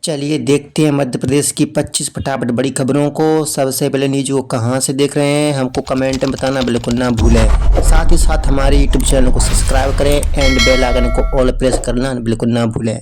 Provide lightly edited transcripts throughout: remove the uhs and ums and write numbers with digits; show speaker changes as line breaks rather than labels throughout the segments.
चलिए देखते हैं मध्य प्रदेश की 25 फटाफट बड़ी खबरों को। सबसे पहले न्यूज को कहां से देख रहे हैं हमको कमेंट में बताना बिल्कुल ना भूलें। साथ ही साथ हमारे यूट्यूब चैनल को सब्सक्राइब करें एंड बेल आइकन को ऑल प्रेस करना बिल्कुल ना भूलें।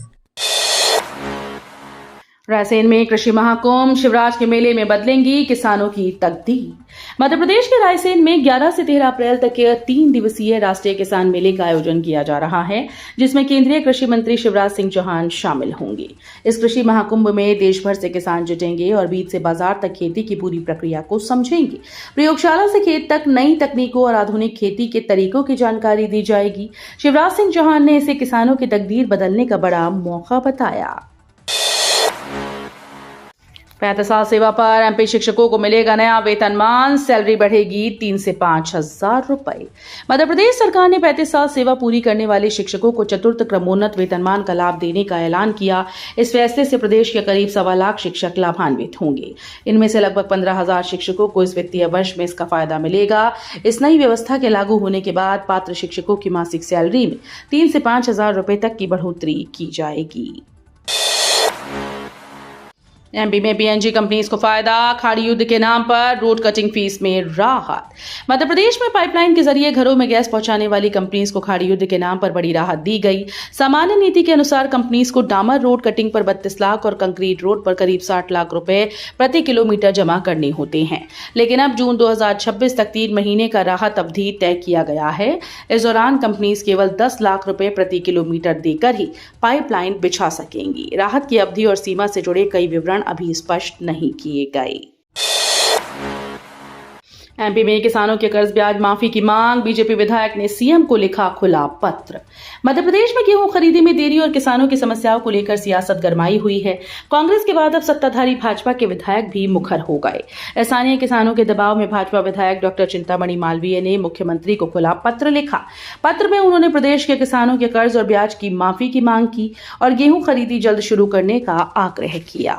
रायसेन में कृषि महाकुंभ, शिवराज के मेले में बदलेंगी किसानों की तकदीर। मध्य प्रदेश के रायसेन में 11 से 13 अप्रैल तक के 3 दिवसीय राष्ट्रीय किसान मेले का आयोजन किया जा रहा है, जिसमें केंद्रीय कृषि मंत्री शिवराज सिंह चौहान शामिल होंगे। इस कृषि महाकुंभ में देश भर से किसान जुटेंगे और बीज से बाजार तक खेती की पूरी प्रक्रिया को समझेंगे। प्रयोगशाला से खेत तक नई तकनीकों और आधुनिक खेती के तरीकों की जानकारी दी जाएगी। शिवराज सिंह चौहान ने इसे किसानों की तकदीर बदलने का बड़ा मौका बताया। 35 साल सेवा पर एमपी शिक्षकों को मिलेगा नया वेतनमान, सैलरी बढ़ेगी 3 से 5 हजार रुपए। मध्य प्रदेश सरकार ने 35 साल सेवा पूरी करने वाले शिक्षकों को चतुर्थ क्रमोन्नत वेतनमान का लाभ देने का ऐलान किया। इस फैसले से प्रदेश के करीब 1.25 लाख शिक्षक लाभान्वित होंगे। इनमें से लगभग 15,000 शिक्षकों को इस वित्तीय वर्ष में इसका फायदा मिलेगा। इस नई व्यवस्था के लागू होने के बाद पात्र शिक्षकों की मासिक सैलरी में 3 से 5 हजार रुपए तक की बढ़ोतरी की जाएगी। एमपी में पीएनजी कंपनीज को फायदा, खाड़ी युद्ध के नाम पर रोड कटिंग फीस में राहत। मध्य प्रदेश में पाइपलाइन के जरिए घरों में गैस पहुंचाने वाली कंपनीज को खाड़ी युद्ध के नाम पर बड़ी राहत दी गई। सामान्य नीति के अनुसार कंपनीज को डामर रोड कटिंग पर 32 लाख और कंक्रीट रोड पर करीब 60 लाख रुपए प्रति किलोमीटर जमा करने होते हैं, लेकिन अब जून 2026 तक 3 महीने का राहत अवधि तय किया गया है। इस दौरान कंपनीज केवल 10 लाख रुपए प्रति किलोमीटर देकर ही पाइपलाइन बिछा सकेंगी। राहत की अवधि और सीमा से जुड़े कई विवरण अभी स्पष्ट नहीं किए गए। एमपी में किसानों के कर्ज ब्याज माफी की मांग, बीजेपी विधायक ने सीएम को लिखा खुला पत्र। मध्य प्रदेश में गेहूं खरीदी में देरी और किसानों की समस्याओं को लेकर सियासत गरमाई हुई है। कांग्रेस के बाद अब सत्ताधारी भाजपा के विधायक भी मुखर हो गए। स्थानीय किसानों के दबाव में भाजपा विधायक डॉक्टर चिंतामणि मालवीय ने मुख्यमंत्री को खुला पत्र लिखा। पत्र में उन्होंने प्रदेश के किसानों के कर्ज और ब्याज की माफी की मांग की और गेहूं खरीदी जल्द शुरू करने का आग्रह किया।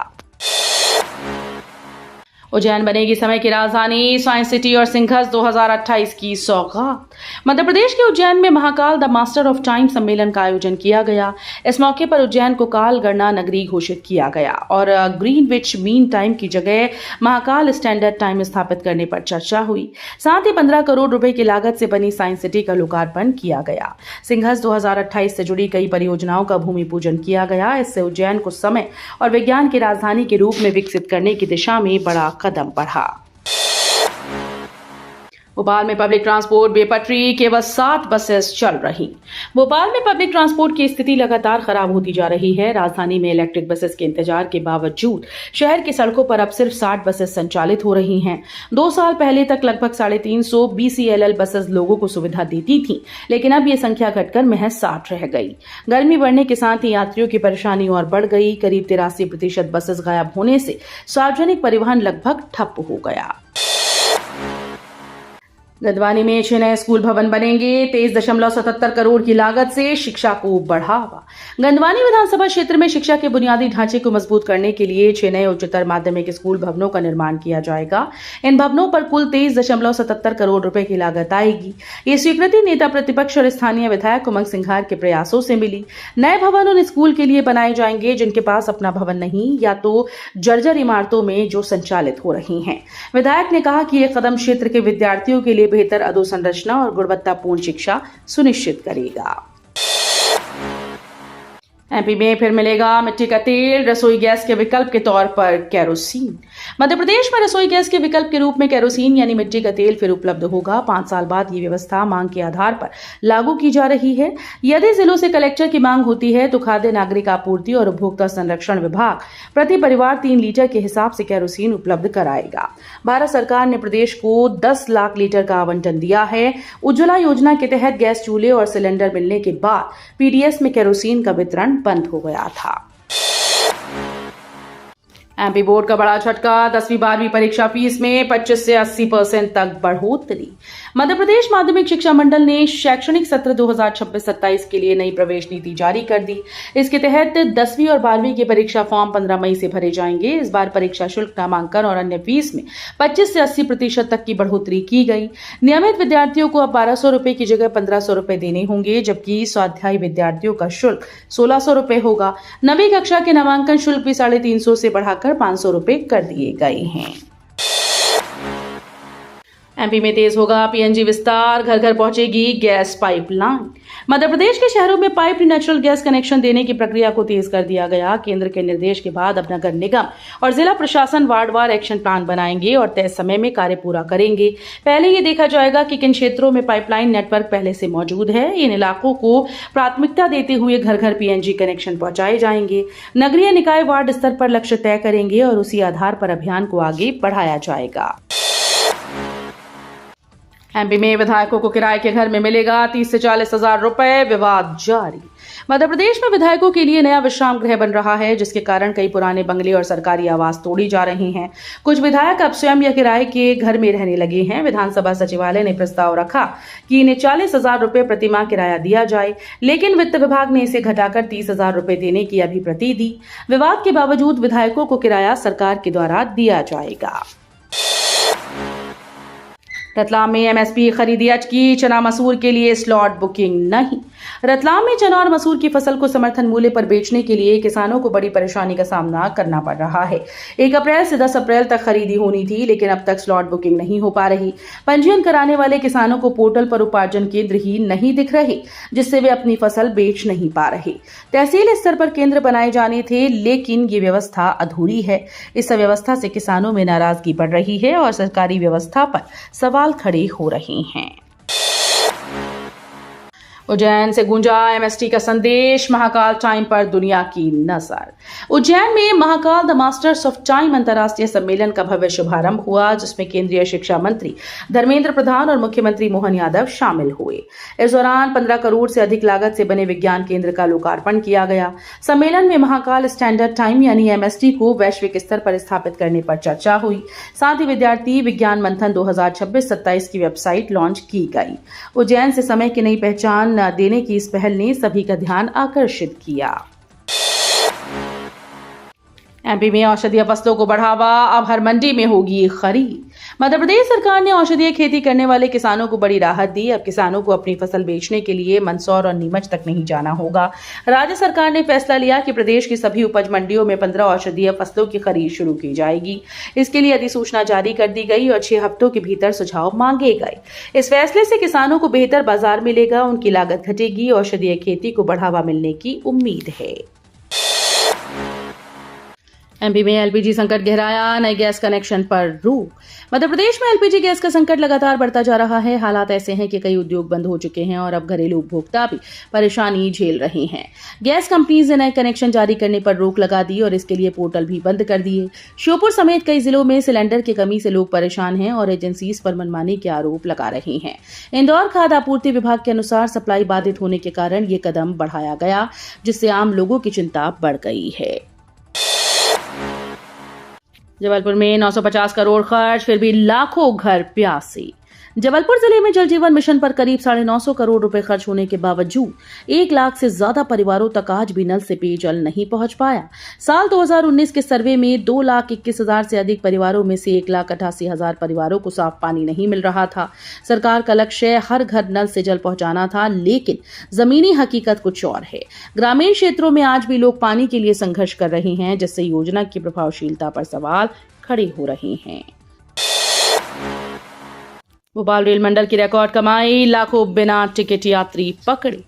उज्जैन बनेगी समय की राजधानी, साइंस सिटी और सिंघस 2028 की सौगात। मध्य प्रदेश के उज्जैन में Mahakal the master of time सम्मेलन का आयोजन किया गया। इस मौके पर उज्जैन को काल गणना नगरी घोषित किया गया और ग्रीनविच मीन टाइम की जगह महाकाल स्टैंडर्ड टाइम स्थापित करने पर चर्चा हुई। साथ ही 15 करोड़ रुपए की लागत से बनी साइंस सिटी का लोकार्पण किया गया। सिंघस 2028 से जुड़ी कई परियोजनाओं का भूमि पूजन किया गया। इससे उज्जैन को समय और विज्ञान की राजधानी के रूप में विकसित करने की दिशा में बड़ा कदम बढ़ा। भोपाल में पब्लिक ट्रांसपोर्ट बेपटरी, केवल 60 बसेस चल रही। भोपाल में पब्लिक ट्रांसपोर्ट की स्थिति लगातार खराब होती जा रही है। राजधानी में इलेक्ट्रिक बसेस के इंतजार के बावजूद शहर की सड़कों पर अब सिर्फ 60 बसेस संचालित हो रही हैं। 2 साल पहले तक लगभग 350 BCLL बसेस लोगों को सुविधा देती थी, लेकिन अब ये संख्या घटकर महज 60 रह गई। गर्मी बढ़ने के साथ ही यात्रियों की परेशानी और बढ़ गई। करीब 83% बसेस गायब होने से सार्वजनिक परिवहन लगभग ठप हो गया। गंदवानी में 6 नए स्कूल भवन बनेंगे, 23.77 करोड़ की लागत से शिक्षा को बढ़ावा। गंदवानी विधानसभा क्षेत्र में शिक्षा के बुनियादी ढांचे को मजबूत करने के लिए 6 नए उच्चतर माध्यमिक स्कूल भवनों का निर्माण किया जाएगा। इन भवनों पर कुल 23.77 करोड़ रुपए की लागत आएगी। ये स्वीकृति नेता प्रतिपक्ष और स्थानीय विधायक उमंग सिंघार के प्रयासों से मिली। नए भवन उन स्कूल के लिए बनाए जाएंगे जिनके पास अपना भवन नहीं या तो जर्जर इमारतों में जो संचालित हो रही हैं। विधायक ने कहा कि यह कदम क्षेत्र के विद्यार्थियों के लिए बेहतर अधोसंरचना और गुणवत्तापूर्ण शिक्षा सुनिश्चित करेगा। एमपी में फिर मिलेगा मिट्टी का तेल, रसोई गैस के विकल्प के तौर पर केरोसिन। मध्य प्रदेश में रसोई गैस के विकल्प के रूप में केरोसिन यानी मिट्टी का तेल फिर उपलब्ध होगा। 5 साल बाद ये व्यवस्था मांग के आधार पर लागू की जा रही है। यदि जिलों से कलेक्टर की मांग होती है तो खाद्य नागरिक आपूर्ति और उपभोक्ता संरक्षण विभाग प्रति परिवार 3 लीटर के हिसाब से केरोसिन उपलब्ध कराएगा। भारत सरकार ने प्रदेश को 10 लाख लीटर का आवंटन दिया है। उज्ज्वला योजना के तहत गैस चूल्हे और सिलेंडर मिलने के बाद पीडीएस में केरोसिन का वितरण बंद हो गया था। एमपी बोर्ड का बड़ा झटका, 10वीं-12वीं परीक्षा फीस में 25 से 80% तक बढ़ोतरी। मध्य प्रदेश माध्यमिक शिक्षा मंडल ने शैक्षणिक सत्र 2026-27 के लिए नई प्रवेश नीति जारी कर दी। इसके तहत 10वीं और 12वीं के परीक्षा फॉर्म 15 मई से भरे जाएंगे। इस बार परीक्षा शुल्क, नामांकन और अन्य फीस में 25 से 80% तक की बढ़ोतरी की गई। नियमित विद्यार्थियों को अब 1200 रुपए की जगह 1500 रुपए देने होंगे, जबकि स्वाध्यायी विद्यार्थियों का शुल्क 1600 रुपए होगा। नवीं कक्षा के नामांकन शुल्क भी 350 से बढ़ाकर 500 रुपए कर दिए गए हैं। एमपी में तेज होगा पीएनजी विस्तार, घर घर पहुंचेगी गैस पाइपलाइन। मध्य प्रदेश के शहरों में पाइप नेचुरल गैस कनेक्शन देने की प्रक्रिया को तेज कर दिया गया। केंद्र के निर्देश के बाद अब नगर निगम और जिला प्रशासन वार्डवार एक्शन प्लान बनाएंगे और तय समय में कार्य पूरा करेंगे। पहले ये देखा जाएगा कि किन क्षेत्रों में पाइपलाइन नेटवर्क पहले से मौजूद है। इन इलाकों को प्राथमिकता देते हुए घर घर पीएनजी कनेक्शन पहुंचाए जाएंगे। नगरीय निकाय वार्ड स्तर पर लक्ष्य तय करेंगे और उसी आधार पर अभियान को आगे बढ़ाया जाएगा। एमपी में विधायकों को किराए के घर में मिलेगा 30 से 40 हजार रुपए, विवाद जारी। मध्य प्रदेश में विधायकों के लिए नया विश्राम गृह बन रहा है, जिसके कारण कई पुराने बंगले और सरकारी आवास तोड़ी जा रही हैं। कुछ विधायक अब स्वयं या किराए के घर में रहने लगे हैं। विधानसभा सचिवालय ने प्रस्ताव रखा कि इन्हें 40 हजार रुपए प्रतिमाह किराया दिया जाए, लेकिन वित्त विभाग ने इसे घटाकर 30 हजार रुपए देने की अभिप्रति दी। विवाद के बावजूद विधायकों को किराया सरकार के द्वारा दिया जाएगा। रतलाम में एमएसपी खरीदी अटकी, चना मसूर के लिए स्लॉट बुकिंग नहीं। रतलाम में चना और मसूर की फसल को समर्थन मूल्य पर बेचने के लिए किसानों को बड़ी परेशानी का सामना करना पड़ रहा है। 1 अप्रैल से 10 अप्रैल तक खरीदी होनी थी, लेकिन अब तक स्लॉट बुकिंग नहीं हो पा रही। पंजीयन कराने वाले किसानों को पोर्टल पर उपार्जन केंद्र ही नहीं दिख रहे, जिससे वे अपनी फसल बेच नहीं पा रहे। तहसील स्तर पर केंद्र बनाए जाने थे, लेकिन ये व्यवस्था अधूरी है। इस अव्यवस्था से किसानों में नाराजगी बढ़ रही है और सरकारी व्यवस्था पर सवाल खड़े हो रहे हैं। उज्जैन से गूंजा एमएसटी का संदेश, महाकाल टाइम पर दुनिया की नजर। उज्जैन में Mahakal the masters of time अंतर्राष्ट्रीय सम्मेलन का भव्य शुभारंभ हुआ, जिसमें केंद्रीय शिक्षा मंत्री धर्मेंद्र प्रधान और मुख्यमंत्री मोहन यादव शामिल हुए। इस दौरान 15 करोड़ से अधिक लागत से बने विज्ञान केंद्र का लोकार्पण किया गया। सम्मेलन में महाकाल स्टैंडर्ड टाइम यानी एमएसटी को वैश्विक स्तर पर स्थापित करने पर चर्चा हुई। साथ ही विद्यार्थी विज्ञान मंथन 2026-27 की वेबसाइट लॉन्च की गई। उज्जैन से समय की नई पहचान देने की इस पहल ने सभी का ध्यान आकर्षित किया। एमपी में औषधीय फसलों को बढ़ावा, अब हर मंडी में होगी खरीद। मध्य प्रदेश सरकार ने औषधीय खेती करने वाले किसानों को बड़ी राहत दी। अब किसानों को अपनी फसल बेचने के लिए मंदसौर और नीमच तक नहीं जाना होगा। राज्य सरकार ने फैसला लिया कि प्रदेश की सभी उपज मंडियों में 15 औषधीय फसलों की खरीद शुरू की जाएगी। इसके लिए अधिसूचना जारी कर दी गई और 6 हफ्तों के भीतर सुझाव मांगे गए। इस फैसले से किसानों को बेहतर बाजार मिलेगा, उनकी लागत घटेगी, औषधीय खेती को बढ़ावा मिलने की उम्मीद है। एमपी में एलपीजी संकट गहराया, नए गैस कनेक्शन पर रोक। मध्य प्रदेश में एलपीजी गैस का संकट लगातार बढ़ता जा रहा है। हालात ऐसे हैं कि कई उद्योग बंद हो चुके हैं और अब घरेलू उपभोक्ता भी परेशानी झेल रहे हैं। गैस कंपनीज ने नए कनेक्शन जारी करने पर रोक लगा दी और इसके लिए पोर्टल भी बंद कर दिए। श्योपुर समेत कई जिलों में सिलेंडर की कमी से लोग परेशान हैं और एजेंसीज पर मनमानी के आरोप लगा रहे हैं। इंदौर खाद्य आपूर्ति विभाग के अनुसार सप्लाई बाधित होने के कारण ये कदम बढ़ाया गया, जिससे आम लोगों की चिंता बढ़ गई है। जबलपुर में 950 करोड़ खर्च, फिर भी लाखों घर प्यासे। जबलपुर जिले में जल जीवन मिशन पर करीब 950 करोड़ रुपए खर्च होने के बावजूद 1 लाख से ज्यादा परिवारों तक आज भी नल से पेयजल नहीं पहुंच पाया। साल 2019 के सर्वे में 2,21,000 से अधिक परिवारों में से 1,88,000 परिवारों को साफ पानी नहीं मिल रहा था। सरकार का लक्ष्य हर घर नल से जल पहुंचाना था, लेकिन जमीनी हकीकत कुछ और है। ग्रामीण क्षेत्रों में आज भी लोग पानी के लिए संघर्ष कर रहे हैं, जिससे योजना की प्रभावशीलता पर सवाल खड़े हो रहे हैं। भोपाल रेल मंडल की रिकॉर्ड कमाई, लाखों बिना टिकट यात्री पकड़े।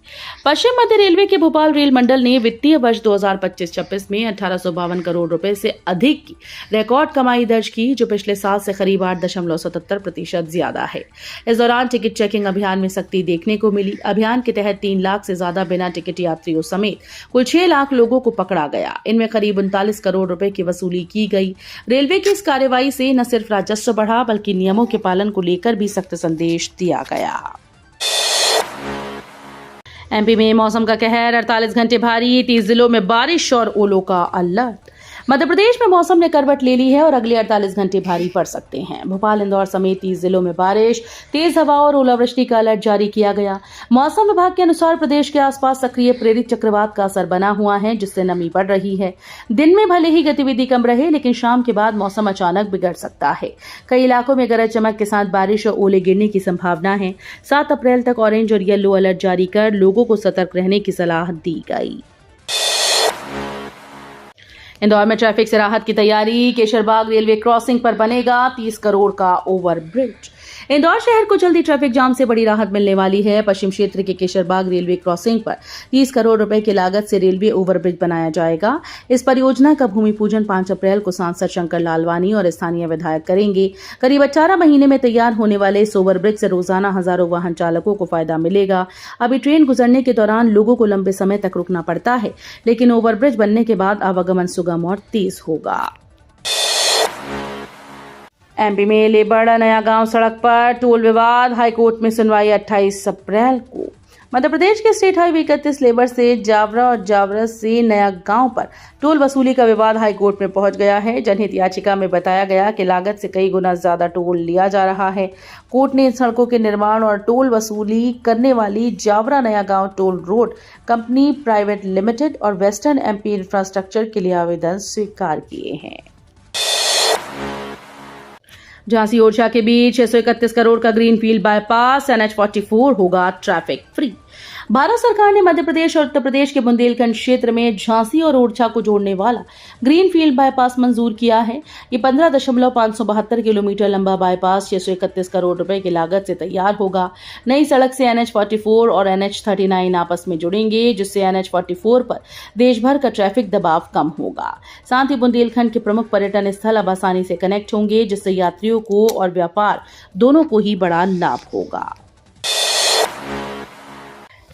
पश्चिम मध्य रेलवे के भोपाल रेल मंडल ने वित्तीय वर्ष 2025-26 में 1852 करोड़ रुपए से अधिक की रिकॉर्ड कमाई दर्ज की, जो पिछले साल से करीब 8.77% ज्यादा है। इस दौरान टिकट चेकिंग अभियान में सख्ती देखने को मिली। अभियान के तहत 3 लाख से ज्यादा बिना टिकट यात्रियों समेत कुल 6 लाख लोगों को पकड़ा गया। इनमें करीब 39 करोड़ रुपए की वसूली की गई। रेलवे की इस कार्रवाई से न सिर्फ राजस्व बढ़ा, बल्कि नियमों के पालन को लेकर भी सख्त संदेश दिया गया। एमपी में मौसम का कहर, 48 घंटे भारी, 30 जिलों में बारिश और ओलों का अलर्ट। मध्य प्रदेश में मौसम ने करवट ले ली है और अगले 48 घंटे भारी पड़ सकते हैं। भोपाल, इंदौर समेत 30 जिलों में बारिश, तेज हवा और ओलावृष्टि का अलर्ट जारी किया गया। मौसम विभाग के अनुसार प्रदेश के आसपास सक्रिय प्रेरित चक्रवात का असर बना हुआ है, जिससे नमी बढ़ रही है। दिन में भले ही गतिविधि कम रहे, लेकिन शाम के बाद मौसम अचानक बिगड़ सकता है। कई इलाकों में गरज चमक के साथ बारिश और ओले गिरने की संभावना है। 7 अप्रैल तक ऑरेंज और येलो अलर्ट जारी कर लोगों को सतर्क रहने की सलाह दी गई। इंदौर में ट्रैफिक से राहत की तैयारी। केशरबाग रेलवे क्रॉसिंग पर बनेगा 30 करोड़ का ओवरब्रिज। इंदौर शहर को जल्दी ट्रैफिक जाम से बड़ी राहत मिलने वाली है। पश्चिम क्षेत्र के केशरबाग रेलवे क्रॉसिंग पर 30 करोड़ रुपए की लागत से रेलवे ओवरब्रिज बनाया जाएगा। इस परियोजना का भूमि पूजन 5 अप्रैल को सांसद शंकर लालवानी और स्थानीय विधायक करेंगे। करीब 18 महीने में तैयार होने वाले इस ओवरब्रिज से रोजाना हजारों वाहन चालकों को फायदा मिलेगा। अभी ट्रेन गुजरने के दौरान लोगों को लंबे समय तक रुकना पड़ता है, लेकिन ओवरब्रिज बनने के बाद आवागमन सुगम और तेज होगा। एमपी में लेबड़ा नया गांव सड़क पर टोल विवाद, हाईकोर्ट में सुनवाई 28 अप्रैल को। मध्य प्रदेश के स्टेट हाईवे 31 लेबर से जावरा और जावरा से नया गांव पर टोल वसूली का विवाद हाईकोर्ट में पहुंच गया है। जनहित याचिका में बताया गया कि लागत से कई गुना ज्यादा टोल लिया जा रहा है। कोर्ट ने इन सड़कों के निर्माण और टोल वसूली करने वाली जावरा नया गांव toll road company private limited और वेस्टर्न एमपी इंफ्रास्ट्रक्चर के लिए आवेदन स्वीकार किए हैं। झांसी ओरछा के बीच 631 करोड़ का ग्रीनफील्ड बाईपास, NH44 होगा ट्रैफिक फ्री। भारत सरकार ने मध्य प्रदेश और उत्तर प्रदेश के बुंदेलखंड क्षेत्र में झांसी और ओरछा को जोड़ने वाला ग्रीनफील्ड बाईपास मंजूर किया है। ये 15.572 किलोमीटर लंबा बाईपास 631 करोड़ रुपए की लागत से तैयार होगा। नई सड़क से NH44 और NH39 आपस में जुड़ेंगे, जिससे NH44 पर देश भर का ट्रैफिक दबाव कम होगा। साथ ही बुंदेलखंड के प्रमुख पर्यटन स्थल अब आसानी से कनेक्ट होंगे, जिससे यात्रियों को और व्यापार दोनों को ही बड़ा लाभ होगा।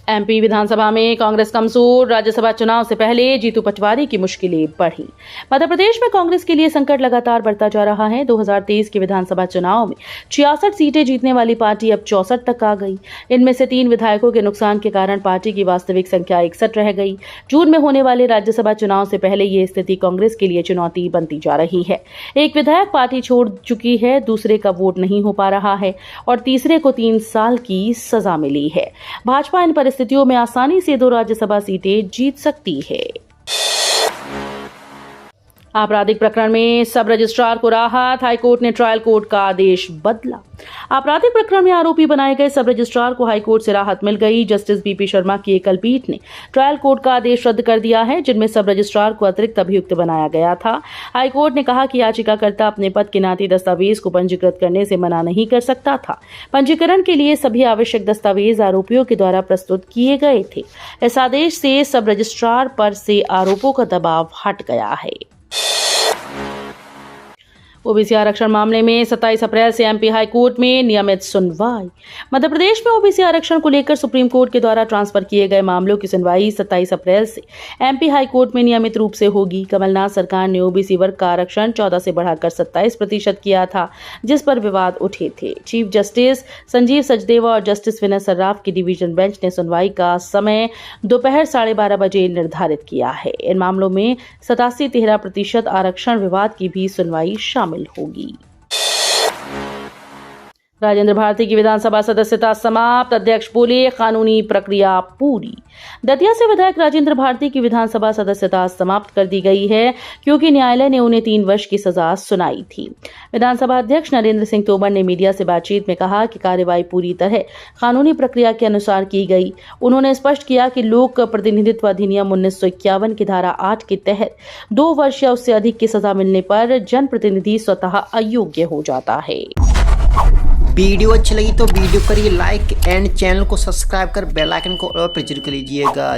एमपी विधानसभा में कांग्रेस कमजोर, राज्यसभा चुनाव से पहले जीतू पटवारी की मुश्किलें बढ़ी। मध्य प्रदेश में कांग्रेस के लिए संकट लगातार बढ़ता जा रहा है। 2023 के विधानसभा चुनाव में 66 सीटें जीतने वाली पार्टी अब 64 तक आ गई। इनमें से 3 विधायकों के नुकसान के कारण पार्टी की वास्तविक संख्या 61 रह गई। जून में होने वाले राज्यसभा चुनाव से पहले ये स्थिति कांग्रेस के लिए चुनौती बनती जा रही है। एक विधायक पार्टी छोड़ चुकी है, दूसरे का वोट नहीं हो पा रहा है और तीसरे को 3 साल की सजा मिली है। भाजपा इन परिस्थितियों में आसानी से 2 राज्यसभा सीटें जीत सकती है। आपराधिक प्रकरण में सब रजिस्ट्रार को राहत, हाईकोर्ट ने ट्रायल कोर्ट का आदेश बदला। आपराधिक प्रकरण में आरोपी बनाए गए सब रजिस्ट्रार को हाईकोर्ट से राहत मिल गई। जस्टिस बीपी शर्मा की एकल पीठ ने ट्रायल कोर्ट का आदेश रद्द कर दिया है, जिनमें सब रजिस्ट्रार को अतिरिक्त अभियुक्त बनाया गया था। हाईकोर्ट ने कहा कि याचिकाकर्ता अपने पद के नाते दस्तावेज को पंजीकृत करने से मना नहीं कर सकता था। पंजीकरण के लिए सभी आवश्यक दस्तावेज आरोपियों के द्वारा प्रस्तुत किए गए थे। इस आदेश से सब रजिस्ट्रार पर से आरोपों का दबाव हट गया है। ओबीसी आरक्षण मामले में 27 अप्रैल से एमपी हाईकोर्ट में नियमित सुनवाई। मध्य प्रदेश में ओबीसी आरक्षण को लेकर सुप्रीम कोर्ट के द्वारा ट्रांसफर किए गए मामलों की सुनवाई 27 अप्रैल से एमपी हाईकोर्ट में नियमित रूप से होगी। कमलनाथ सरकार ने ओबीसी वर्ग का आरक्षण 14 से बढ़ाकर 27% किया था, जिस पर विवाद उठे थे। चीफ जस्टिस संजीव सचदेवा और जस्टिस विनय सर्राफ की डिवीजन बेंच ने सुनवाई का समय दोपहर 12:30 बजे निर्धारित किया है। इन मामलों में 87-13% आरक्षण विवाद की भी सुनवाई शामिल होगी। राजेंद्र भारती की विधानसभा सदस्यता समाप्त, अध्यक्ष बोले कानूनी प्रक्रिया पूरी। दतिया से विधायक राजेंद्र भारती की विधानसभा सदस्यता समाप्त कर दी गई है, क्योंकि न्यायालय ने उन्हें 3 वर्ष की सजा सुनाई थी। विधानसभा अध्यक्ष नरेंद्र सिंह तोमर ने मीडिया से बातचीत में कहा कि कार्यवाही पूरी तरह कानूनी प्रक्रिया के अनुसार की गई। उन्होंने स्पष्ट किया कि लोक प्रतिनिधित्व अधिनियम 1951 की धारा 8 के तहत 2 वर्ष या उससे अधिक की सजा मिलने पर जनप्रतिनिधि स्वतः अयोग्य हो जाता है।
वीडियो अच्छी लगी तो वीडियो करिए लाइक एंड चैनल को सब्सक्राइब कर बेल आइकन को और प्रेस कर लीजिएगा।